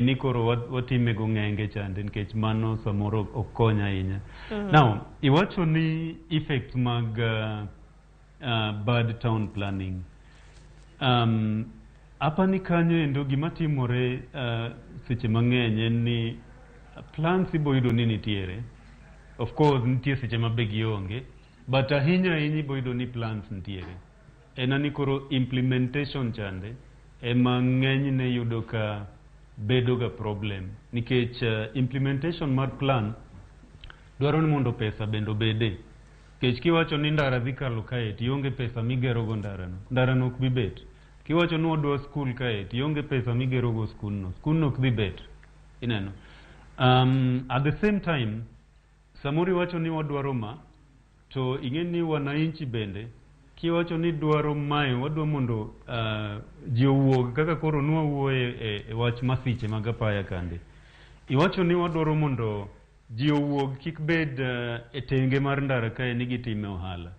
ni koro watime go ng'enge chande nikech mano samoro okonya ahinya. Now, iwacho ni effects mag bad town planning. Apani kanyo endo gima timore seche mang'eny en ni plans ibo yudo ni nitiere. Of course nitie seche mabe gionge, but ahinya ibo yudo ni plans nitiere. Ni koro implementation chande ema ng'enyne yudo ka bedo ga problem nikech implementation mar plan dwaro ni mondo pesa bendo bede. Nikech kiwacho ni ndara dhi kalo kae tionge pesa migero go ndarano ok bi bet. Kiwacho ni wadwa skul kae tionge pesa migero go skul no ok dhi bet. Ineno. At the same time samori wacho ni wadwaro ma to ing'eni ni wananchi bende kiwacho ni dwaro mae wadwa mondo ji owuog kaka koro nwawuoye e wach masiche mag apaya kande. Iwacho ni wadwaro mondo ji owuog kik bed e tenge mar ndara kae ni gitime ohala.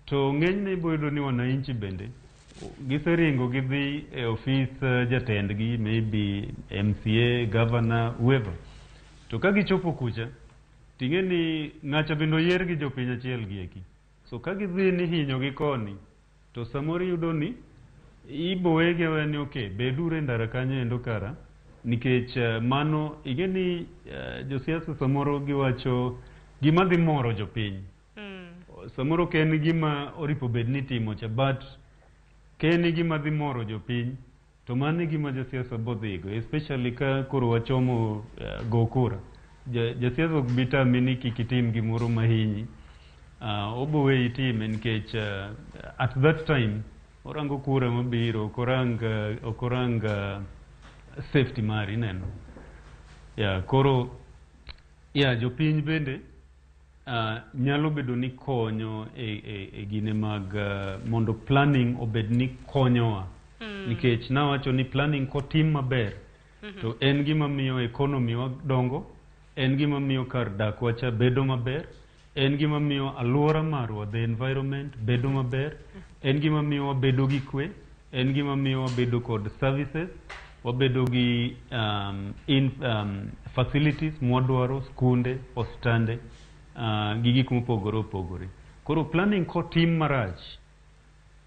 To ng'enyne ibo yudo ni wananchi bende giseringo gidhi e ofis jatendgi, maybe MCA, governor, whoever. To ka gichopo kucha ting'eni ng'acha bendo yier gi jopiny achiel gi eki. So ka gidhi ni hinyo gi koni to samori yudo ni ibo wege weni okay bedure ndara kanyo endo kara nikech mano ing'eni josiasa samoro giwacho gima dhi moro jopiny. Samoro ken gima oripo bed ni timo cha but ken gima dhi moro jopiny to mano gima josiasa bodhigo, especially ka koro wachomo go kura. Josiasa ok bitami ni kikitim gimoro mahinyi. Obowe itime nikech at that time orango kura mabiro okoranga safety mari neno. Koro jopiny bende nyalo bedo ni konyo e gine mag mondo planning obed ni konyowa. Nikech nawacho ni planning kotim maber to en gima miyo economy wa dongo, en gima miyo kar dak wacha bedo maber, en gima miyo aluora marwa, the environment bedo maber, en gima miyo wabedo gi kwe, en gima miyo wabedo kod services, wabedo gi facilities mwadwaro, skunde, ostande, gi gik mopogore opogore. Koro planning kotim marach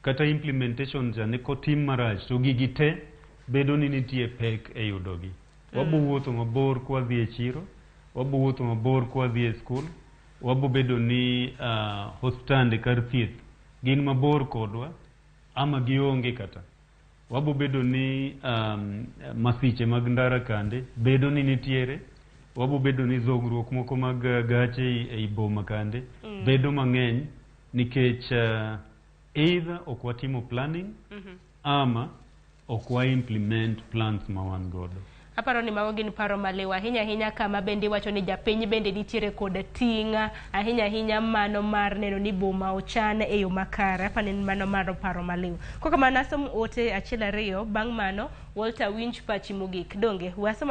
kata implementation jane kotim marach to gigi te bedo ni nitie pek e yudogi. Wabo wuotho mabor kwa dhi e chiro, wabo wuotho mabor kwa dhi e skul, wabo bedo ni hospitande kar thieth gin mabor kodwa ama gionge kata. Wabo bedo ni masiche mag ndara kande bedo ni nitiere, wabo bedo ni zogruok moko mag gache e boma kande bedo mang'eny nikech either ok watimo planning ama ok wa implement plans ma wan godo. Aparo ni mago gin paro maliwa ahinya kama bende wacho ni japiny bende nitiere kod ting' ahinya mano mar neno ni boma ochan e yo makare. Apani mano mar paro maliwa. Koka manasom ote achiel ariyo bang' mano Walter winj pachi mogik donge wasoma